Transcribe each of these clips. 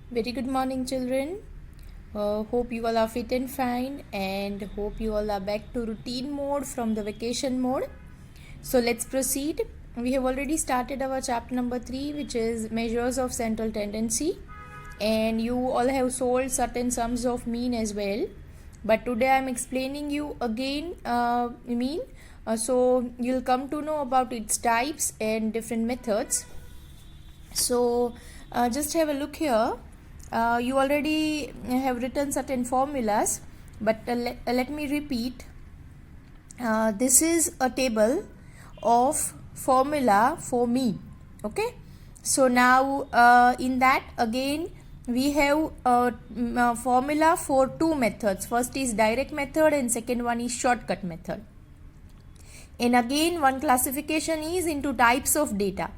Very good morning, children. Hope you all are fit and fine, and hope you all are back to routine mode from the vacation mode. So let's proceed. We have already started our chapter number 3, which is measures of central tendency, and you all have solved certain sums of mean as well. But today I am explaining you again mean. So you'll come to know about its types and different methods. So just have a look here. You already have written certain formulas, but let me repeat. This is a table of formula for mean. Okay, so now in that again we have a formula for two methods. First is direct method and second one is shortcut method. And again one classification is into types of data.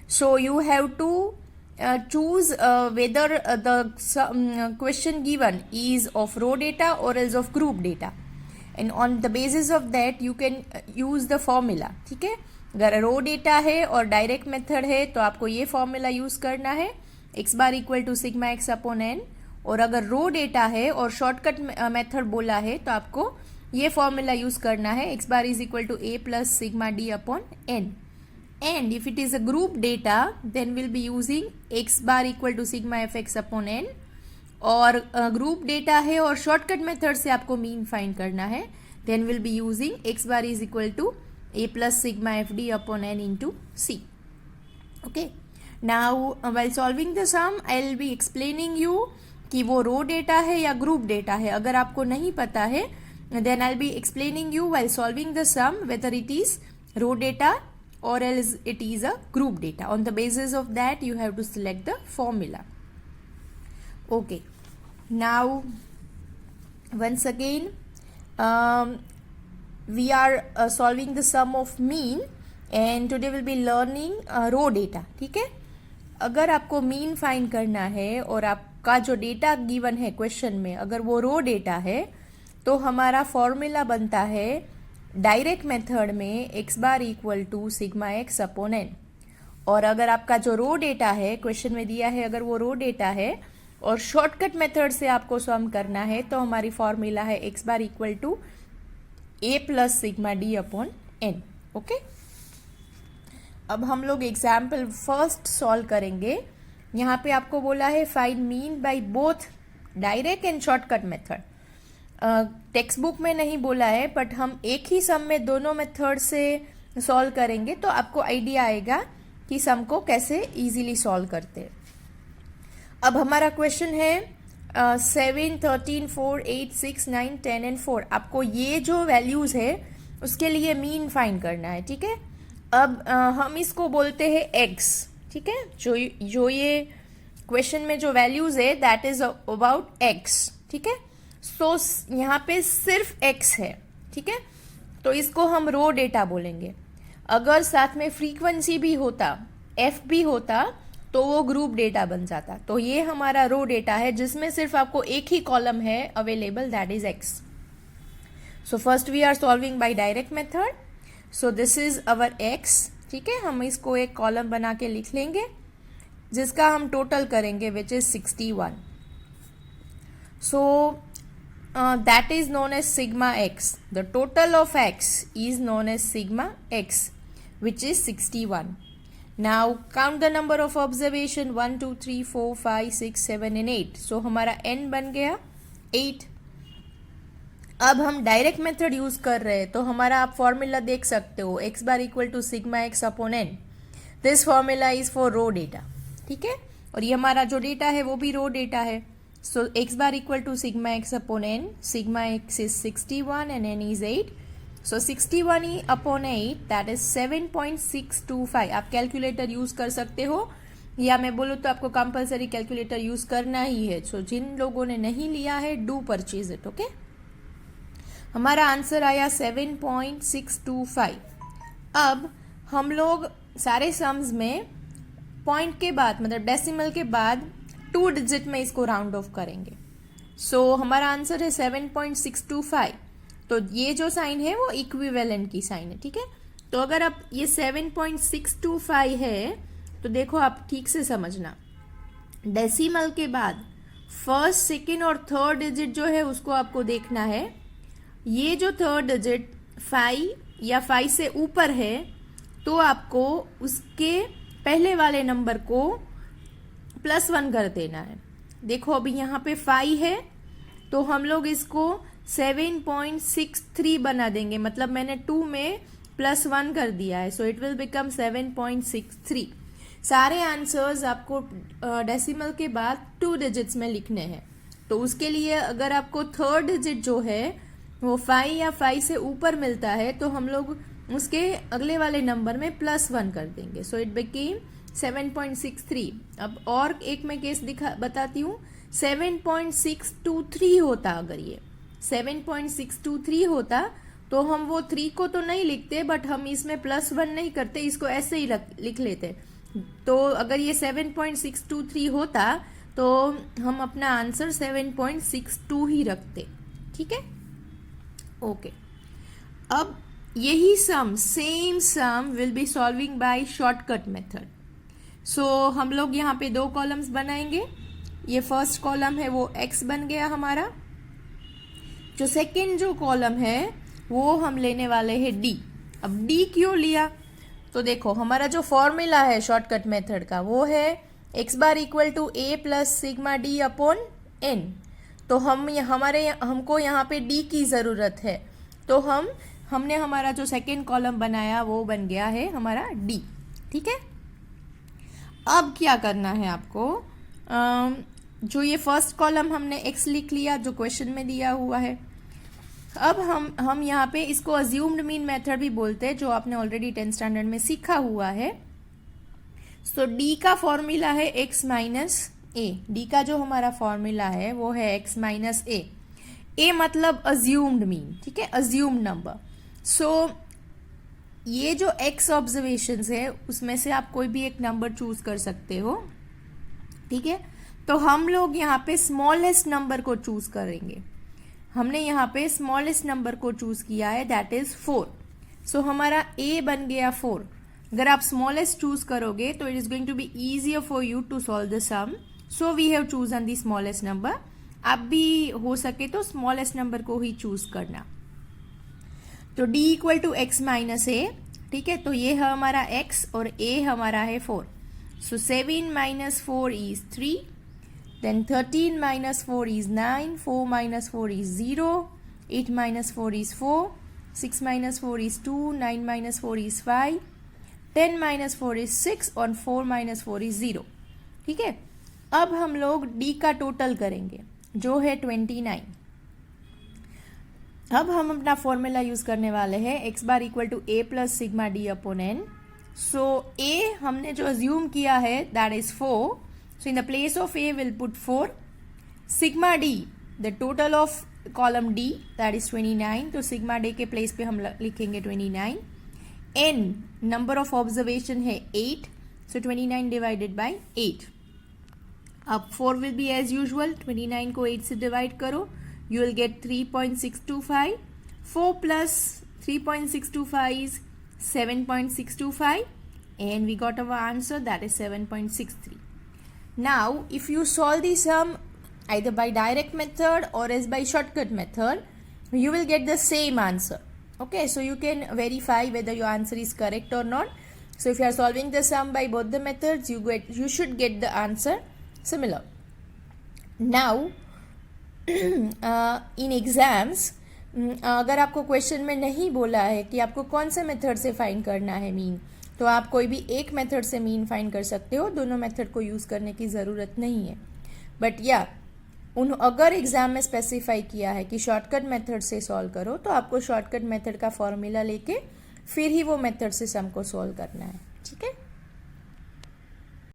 So you have to choose whether the question given is of row data or else of group data, and on the basis of that you can use the formula. ठीक है, अगर रो data है और direct method है तो आपको ये formula use करना है x bar equal to sigma x upon n, और अगर रो डेटा है और शॉर्टकट मेथड बोला है तो आपको ये फॉर्मूला यूज करना है x bar is equal to a plus sigma d upon n. And if it is a group data, then we'll be using x bar equal to sigma fx upon n. और group data है और shortcut method से आपको mean find करना है, then we'll be using x bar is equal to a plus sigma fd upon n into c. Okay. Now while solving the sum, I'll be explaining you कि वो row data है या group data है. अगर आपको नहीं पता है, then I'll be explaining you while solving the sum whether it is row data or else it is a group data. On the basis of that you have to select the formula. Okay, now once again we are solving the sum of mean, and today we'll be learning row data. ठीक है, अगर आपको mean find करना है और आपका जो data given है क्वेश्चन में अगर वो रो डेटा है तो हमारा फॉर्मूला बनता है डायरेक्ट मेथड में x bar equal to sigma x upon n. और अगर आपका जो रो डेटा है क्वेश्चन में दिया है अगर वो रो डेटा है और शॉर्टकट मेथड से आपको सम करना है तो हमारी फॉर्मूला है x bar equal to a plus sigma d upon n. Okay, अब हम लोग एग्जाम्पल फर्स्ट सॉल्व करेंगे. यहाँ पे आपको बोला है find mean by both direct and shortcut method. Text book में नहीं बोला है, बट हम एक ही सम में दोनों मेथड से सॉल्व करेंगे तो आपको आइडिया आएगा कि सम को कैसे इजीली सॉल्व करते हैं. अब हमारा क्वेश्चन है 7, 13, 4, 8, 6, 9, 10 एंड 4. आपको ये जो वैल्यूज है उसके लिए मीन फाइंड करना है. ठीक है, अब हम इसको बोलते हैं x. ठीक है, जो ये क्वेश्चन में जो वैल्यूज है दैट इज अबाउट x. ठीक है, सो यहाँ पे सिर्फ x है. ठीक है, तो इसको हम रो डेटा बोलेंगे. अगर साथ में फ्रीक्वेंसी भी होता f भी होता तो वो ग्रुप डेटा बन जाता. तो ये हमारा रो डेटा है जिसमें सिर्फ आपको एक ही कॉलम है available, that is x. So first we are solving by direct method. So this is our x. ठीक है, हम इसको एक कॉलम बना के लिख लेंगे जिसका हम टोटल करेंगे which is 61. So that is known as sigma x. The total of x is known as sigma x, which is 61. Now count the number of observation 1, 2, 3, 4, 5, 6, 7 and 8. So हमारा n बन गया 8. अब हम डायरेक्ट मेथड यूज कर रहे हैं तो हमारा आप फॉर्मूला देख सकते हो x bar equal to sigma x upon n. This formula is for raw data. ठीक है, और ये हमारा जो डेटा है वो भी रो डेटा है. So x bar equal to sigma x upon n. Sigma x is 61 and n is 8. So 61 upon 8 that is 7.625. आप कैलकुलेटर यूज कर सकते हो या मैं बोलूँ तो आपको कंपलसरी कैलकुलेटर यूज करना ही है. सो जिन लोगों ने नहीं लिया है डू परचेज इट. ओके, हमारा आंसर आया 7.625. अब हम लोग सारे सम्स में पॉइंट के बाद मतलब डेसिमल के बाद 2 डिजिट में इसको राउंड ऑफ करेंगे. सो हमारा आंसर है 7.625. तो ये जो साइन है वो इक्विवेलेंट की साइन है. ठीक है, तो अगर आप ये 7.625 है तो देखो आप ठीक से समझना, डेसिमल के बाद फर्स्ट, सेकेंड और थर्ड डिजिट जो है उसको आपको देखना है। ये जो थर्ड डिजिट 5 या 5 से ऊपर है तो आपको उसके पहले वाले नंबर को +1 कर देना है। देखो अभी यहाँ पे 5 है तो हम लोग इसको 7.63 बना देंगे, मतलब मैंने 2 में +1 कर दिया है, सो इट विल बिकम 7.63। सारे आंसर्स आपको डेसिमल के बाद 2 डिजिट्स में लिखने हैं। तो उसके लिए अगर आपको थर्ड डिजिट जो है वो 5 या 5 से ऊपर मिलता है तो हम लोग उसके अगले वाले नंबर में +1 कर देंगे, सो इट बिकेम 7.63। अब और एक मैं केस बताती हूँ। 7.623 होता, अगर ये 7.623 होता तो हम वो 3 को तो नहीं लिखते, बट हम इसमें +1 नहीं करते, इसको ऐसे ही लिख लेते। तो अगर ये 7.623 होता तो हम अपना आंसर 7.62 ही रखते। ठीक है, ओके। अब यही sum, same sum will be solving by shortcut method. So हम लोग यहाँ पे 2 कॉलम्स बनाएंगे। ये फर्स्ट कॉलम है वो x बन गया हमारा। जो सेकेंड जो कॉलम है वो हम लेने वाले हैं d। अब d क्यों लिया? तो देखो हमारा जो फॉर्मूला है शॉर्टकट मेथड का वो है x bar equal to a plus sigma d upon n। तो हमको यहाँ पे d की ज़रूरत है, तो हमने हमारा जो सेकेंड कॉलम बनाया वो बन गया है हमारा d। ठीक है, अब क्या करना है आपको, जो ये फर्स्ट कॉलम हमने x लिख लिया जो क्वेश्चन में दिया हुआ है। अब हम यहाँ पे इसको अज्यूम्ड मीन मेथड भी बोलते हैं, जो आपने ऑलरेडी 10th स्टैंडर्ड में सीखा हुआ है। सो d का फॉर्मूला है x माइनस ए। d का जो हमारा फॉर्मूला है वो है x माइनस ए। ए मतलब अज्यूम्ड मीन, ठीक है, अज्यूम्ड नंबर। सो ये जो x ऑब्जर्वेशंस है उसमें से आप कोई भी एक नंबर चूज कर सकते हो। ठीक है, तो हम लोग यहाँ पे स्मॉलेस्ट नंबर को चूज करेंगे। हमने यहाँ पे स्मॉलेस्ट नंबर को चूज किया है, दैट इज 4। सो हमारा a बन गया 4। अगर आप स्मॉलेस्ट चूज करोगे तो it is going to be easier for you to solve the sum, so we have chosen the smallest number. आप भी हो सके तो स्मॉलेस्ट नंबर को ही चूज करना। तो d equal to x minus A. ठीक है, तो ये है हमारा x और a हमारा है 4। सो 7 minus 4 is 3, then 13 minus 4 is 9, 4 minus 4 is 0, 8 minus 4 is 4, 6 minus 4 is 2, 9 minus 4 is 5, 10 minus 4 is 6 और 4 minus 4 is 0। ठीक है, अब हम लोग d का टोटल करेंगे जो है 29। अब हम अपना फॉर्मूला यूज करने वाले हैं x bar equal to a plus sigma d upon n। So a हमने जो अज्यूम किया है that is 4। So in the place of A we'll put 4. Sigma D, the total of column D, that is 29. तो sigma D के place पे हम लिखेंगे 29. N, number of observation है 8. So 29 divided by 8. अब 4 will be as usual. 29 को 8 से divide करो. You will get 3.625. 4 plus 3.625 is 7.625. And we got our answer, that is 7.63. Now, if you solve the sum either by direct method or as by shortcut method, you will get the same answer. Okay, so you can verify whether your answer is correct or not. So if you are solving the sum by both the methods, you should get the answer similar. Now, in exams, अगर आपको question में नहीं बोला है कि आपको कौन से मेथड से फाइंड करना है मीन, तो आप कोई भी एक मेथड से मीन फाइंड कर सकते हो, दोनों मेथड को यूज़ करने की ज़रूरत नहीं है। बट या अगर एग्ज़ाम में स्पेसिफाई किया है कि शॉर्टकट मेथड से सॉल्व करो, तो आपको शॉर्टकट मेथड का फॉर्मूला लेके फिर ही वो मेथड से सम को सॉल्व करना है। ठीक है।